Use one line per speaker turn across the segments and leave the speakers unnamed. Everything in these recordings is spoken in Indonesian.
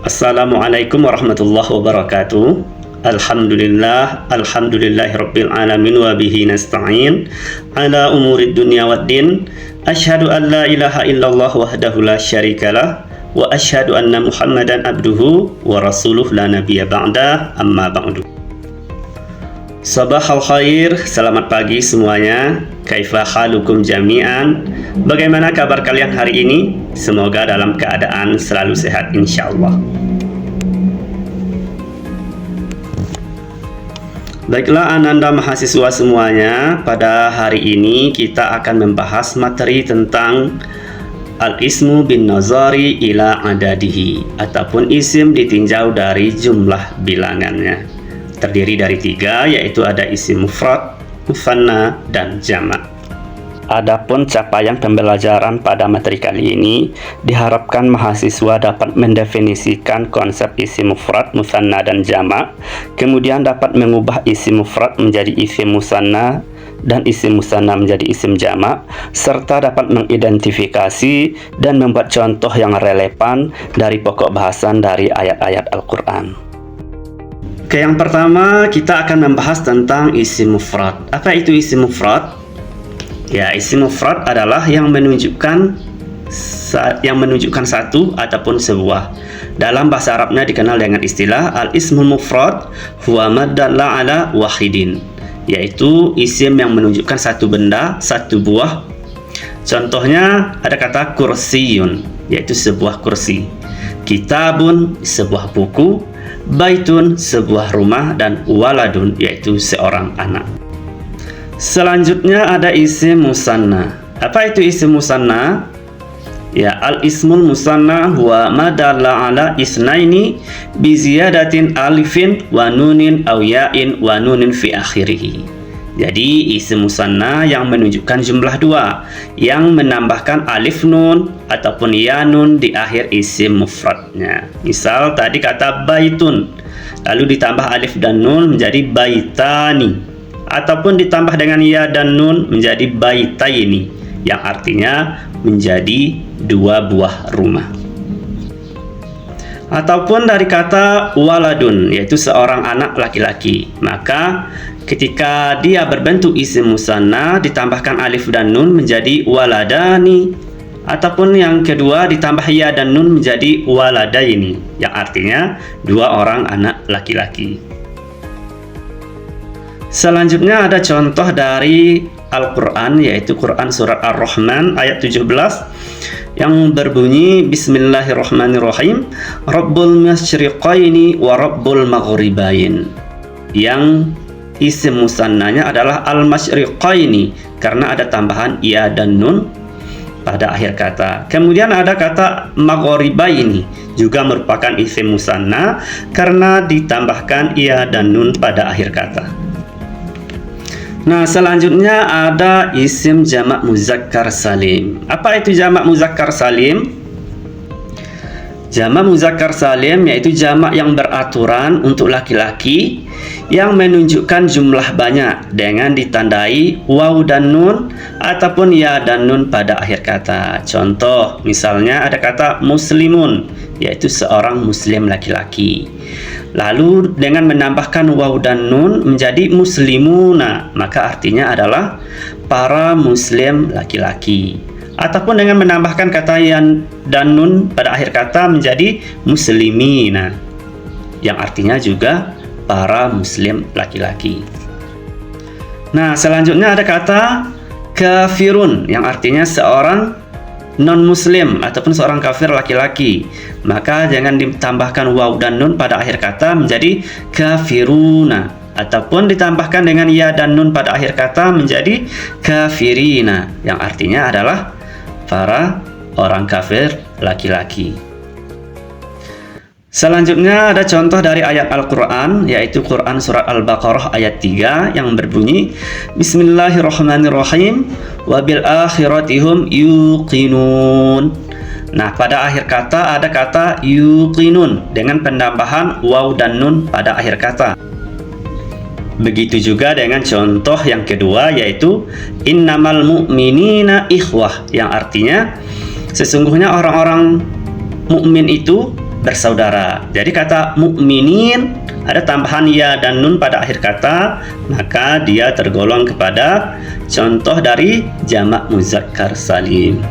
Assalamualaikum warahmatullahi wabarakatuh. Alhamdulillahi rabbil alamin wa bihi nasta'in ala umurid dunya waddin. Asyhadu an la ilaha illallah wahdahu la syarikalah wa asyhadu anna Muhammadan abduhu wa rasuluh la nabiyya ba'da, amma ba'du. Sabahal khair, selamat pagi semuanya. Kaifa halukum jami'an? Bagaimana kabar kalian hari ini? Semoga dalam keadaan selalu sehat insyaallah. Baiklah ananda mahasiswa semuanya, pada hari ini kita akan membahas materi tentang al-ismu bin nazari ila adadihi, ataupun isim ditinjau dari jumlah bilangannya. Terdiri dari 3, yaitu ada isim mufrad, musanna, dan jamak. Adapun capaian pembelajaran pada materi kali ini, diharapkan mahasiswa dapat mendefinisikan konsep isim mufrad, musanna, dan jamak, kemudian dapat mengubah isim mufrad menjadi isim musanna dan isim musanna menjadi isim jamak, serta dapat mengidentifikasi dan membuat contoh yang relevan dari pokok bahasan dari ayat-ayat Al-Quran. Oke, yang pertama kita akan membahas tentang isim mufrad. Apa itu isim mufrad? Ya, isim mufrad adalah yang menunjukkan satu ataupun sebuah. Dalam bahasa Arabnya dikenal dengan istilah al-ismul mufrad huwa ma dalla ala wahidin, yaitu isim yang menunjukkan satu benda, satu buah. Contohnya ada kata kursiyun, yaitu sebuah kursi, kitabun, sebuah buku, baitun, sebuah rumah, dan waladun, yaitu seorang anak. Selanjutnya ada isim musanna. Apa itu isim musanna? Ya, al-ismul musanna huwa ma dalla ala isnaini bi ziyadatin alifin wa nunin aw ya'in wa nunin fi akhirih. Jadi isim musanna yang menunjukkan jumlah 2, yang menambahkan alif nun ataupun ya nun di akhir isim mufradnya. Misal tadi kata baitun, lalu ditambah alif dan nun menjadi baitani, ataupun ditambah dengan ya dan nun menjadi baitaini, yang artinya menjadi 2 buah rumah. Ataupun dari kata waladun, yaitu seorang anak laki-laki, maka ketika dia berbentuk isim musanna ditambahkan alif dan nun menjadi waladani, ataupun yang kedua ditambah ya dan nun menjadi waladaini, yang artinya 2 orang anak laki-laki. Selanjutnya ada contoh dari Al-Quran, yaitu Quran surat Ar-Rahman ayat 17 yang berbunyi Bismillahirrahmanirrahim, Rabbul masyriqaini wa Rabbul maghribain, yang isim musannanya adalah al-masyriqaini karena ada tambahan ya dan nun pada akhir kata. Kemudian ada kata maghribaini, juga merupakan isim musanna karena ditambahkan ya dan nun pada akhir kata. Nah, selanjutnya ada isim jamak muzakkar salim. Apa itu jamak muzakkar salim? Jamak muzakkar salim yaitu jamak yang beraturan untuk laki-laki yang menunjukkan jumlah banyak dengan ditandai waw dan nun ataupun ya dan nun pada akhir kata. Contoh, misalnya ada kata muslimun, yaitu seorang muslim laki-laki. Lalu dengan menambahkan waw dan nun menjadi muslimuna, maka artinya adalah para muslim laki-laki. Ataupun dengan menambahkan kata yan dan nun pada akhir kata menjadi muslimina, yang artinya juga para muslim laki-laki. Nah, selanjutnya ada kata kafirun, yang artinya seorang non-muslim ataupun seorang kafir laki-laki, maka jangan ditambahkan waw dan nun pada akhir kata menjadi kafiruna, ataupun ditambahkan dengan ya dan nun pada akhir kata menjadi kafirina, yang artinya adalah para orang kafir laki-laki. Selanjutnya ada contoh dari ayat Al-Quran, yaitu Quran surat Al-Baqarah ayat 3 yang berbunyi Bismillahirrahmanirrahim wa bil akhiratihum yuqinun. Nah, pada akhir kata ada kata yuqinun dengan penambahan waw dan nun pada akhir kata. Begitu juga dengan contoh yang kedua, yaitu innamal mu'minina ikhwah, yang artinya sesungguhnya orang-orang mukmin itu bersaudara. Jadi kata mukminin ada tambahan ya dan nun pada akhir kata, maka dia tergolong kepada contoh dari jamak muzakkar salim.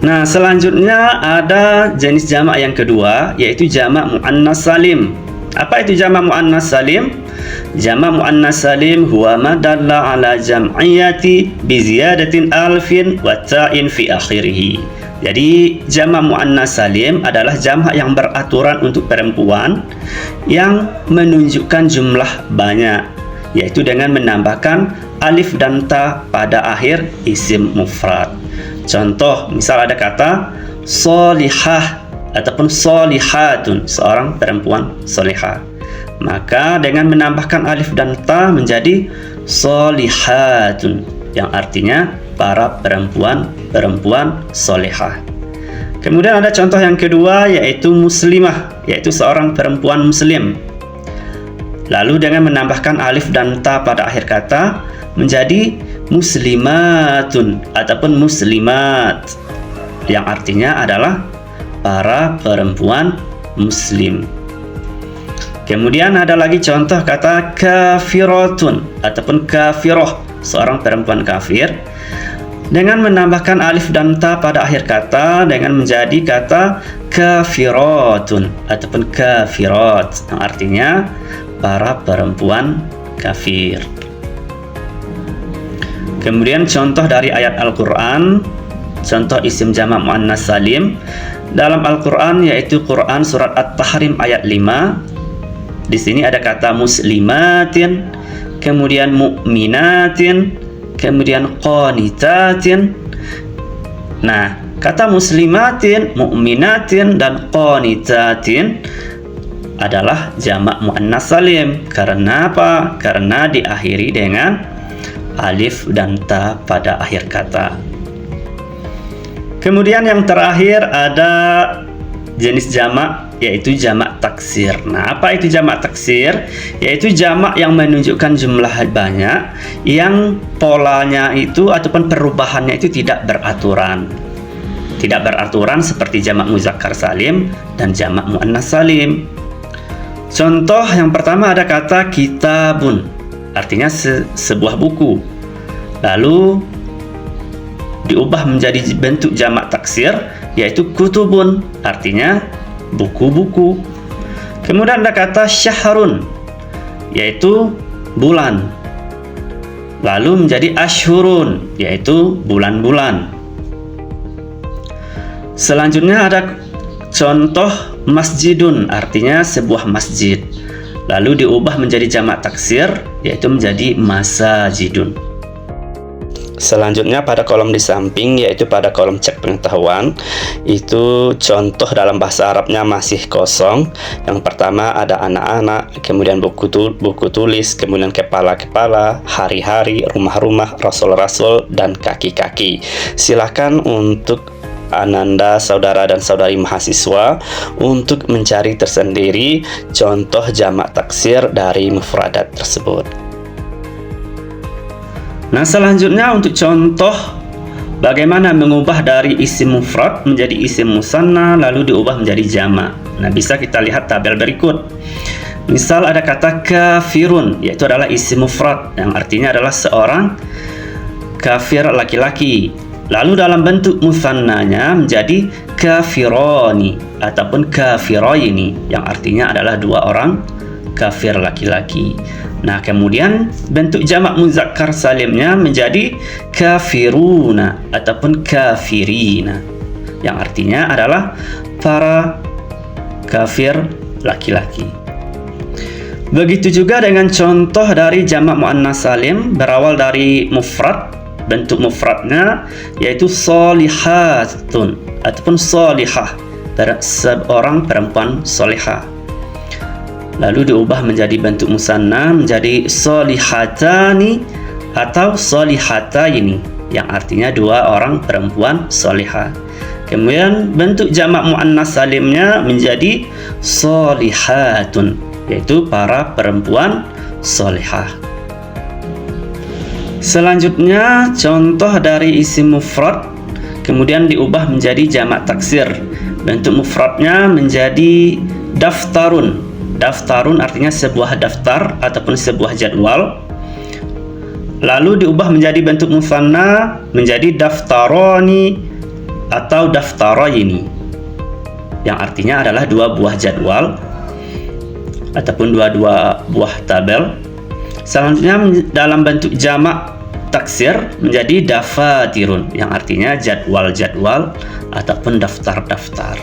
Nah, selanjutnya ada jenis jamak yang kedua, yaitu jamak muannas salim. Apa itu jamak muannas salim? Jamak muannas salim huwa ma dalla ala jam'iyati bi ziyadatin alfin wa ta'in fi akhirih. Jadi jamak muannas salim adalah jamak yang beraturan untuk perempuan yang menunjukkan jumlah banyak, yaitu dengan menambahkan alif dan ta pada akhir isim mufrad. Contoh, misal ada kata solihah ataupun solihatun, seorang perempuan solihah. Maka dengan menambahkan alif dan ta menjadi solihatun, yang artinya para perempuan solihah. Kemudian ada contoh yang kedua, yaitu muslimah, yaitu seorang perempuan muslim. Lalu dengan menambahkan alif dan ta pada akhir kata menjadi muslimatun ataupun muslimat, yang artinya adalah para perempuan muslim. Kemudian ada lagi contoh kata kafiratun ataupun kafiroh, seorang perempuan kafir, dengan menambahkan alif dan ta pada akhir kata dengan menjadi kata kafiratun ataupun kafirat, yang artinya para perempuan kafir. Kemudian contoh dari ayat Al-Quran, contoh isim jamak muannas salim dalam Al-Quran, yaitu Quran surat At-Tahrim ayat 5. Di sini ada kata muslimatin, kemudian mu'minatin, kemudian qanitatin. Nah, kata muslimatin, mu'minatin, dan qanitatin adalah jamak muannas salim. Karena apa? Karena diakhiri dengan alif dan ta pada akhir kata. Kemudian yang terakhir ada jenis jamak, yaitu jamak taksir. Nah, apa itu jamak taksir? Yaitu jamak yang menunjukkan jumlah banyak, yang polanya itu ataupun perubahannya itu tidak beraturan. Tidak beraturan seperti jamak muzakkar salim dan jamak muannas salim. Contoh yang pertama ada kata kitabun, artinya sebuah buku. Lalu diubah menjadi bentuk jamak taksir, yaitu kutubun, artinya buku-buku. Kemudian ada kata syahrun, yaitu bulan. Lalu menjadi ashurun, yaitu bulan-bulan. Selanjutnya ada contoh masjidun, artinya sebuah masjid. Lalu diubah menjadi jamak taksir, yaitu menjadi masajidun. Selanjutnya pada kolom di samping, yaitu pada kolom cek pengetahuan, itu contoh dalam bahasa Arabnya masih kosong. Yang pertama ada anak-anak, kemudian buku tulis, kemudian kepala-kepala, hari-hari, rumah-rumah, rasul-rasul, dan kaki-kaki. Silakan untuk Ananda, saudara dan saudari mahasiswa, untuk mencari tersendiri contoh jamak taksir dari mufradat tersebut. Nah, selanjutnya untuk contoh bagaimana mengubah dari isim mufrad menjadi isim musanna lalu diubah menjadi jamak. Nah, bisa kita lihat tabel berikut. Misal ada kata kafirun, yaitu adalah isim mufrad yang artinya adalah seorang kafir laki-laki. Lalu dalam bentuk musannanya menjadi kafironi ataupun kafiraini, yang artinya adalah dua orang kafir laki-laki. Nah, kemudian bentuk jamak muzakkar salimnya menjadi kafiruna ataupun kafirina, yang artinya adalah para kafir laki-laki. Begitu juga dengan contoh dari jamak muannas salim berawal dari mufrad. Bentuk mufradnya yaitu solihatun ataupun solihah, seorang perempuan solihah. Lalu diubah menjadi bentuk musanna menjadi solihatani atau solihataini, yang artinya dua orang perempuan solihah. Kemudian bentuk jamak muannas salimnya menjadi solihatun, yaitu para perempuan solihah. Selanjutnya contoh dari isim mufrad kemudian diubah menjadi jamak taksir. bentuk mufradnya menjadi daftarun. Daftarun artinya sebuah daftar ataupun sebuah jadwal. Lalu diubah menjadi bentuk musanna menjadi daftaroni atau daftarayni, yang artinya adalah dua buah jadwal ataupun dua buah tabel. Selanjutnya dalam bentuk jamak taksir menjadi dafatirun, yang artinya jadwal-jadwal ataupun daftar-daftar.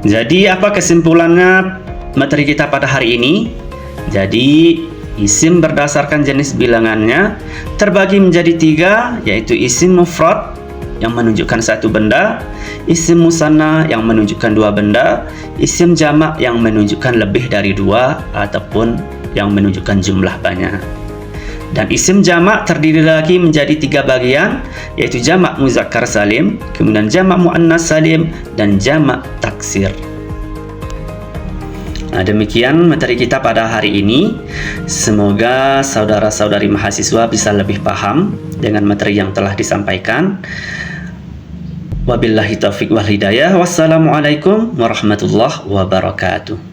Jadi apa kesimpulannya materi kita pada hari ini? Jadi isim berdasarkan jenis bilangannya terbagi menjadi 3, yaitu isim mufrad yang menunjukkan satu benda, isim musanna yang menunjukkan dua benda, isim jamak yang menunjukkan lebih dari 2 ataupun yang menunjukkan jumlah banyak. Dan isim jamak terdiri lagi menjadi 3 bagian, yaitu jamak muzakkar salim, kemudian jamak muannas salim, dan jamak taksir. Nah, demikian materi kita pada hari ini. Semoga saudara-saudari mahasiswa bisa lebih paham dengan materi yang telah disampaikan. Wabillahi taufiq wal hidayah. Wassalamualaikum warahmatullahi wabarakatuh.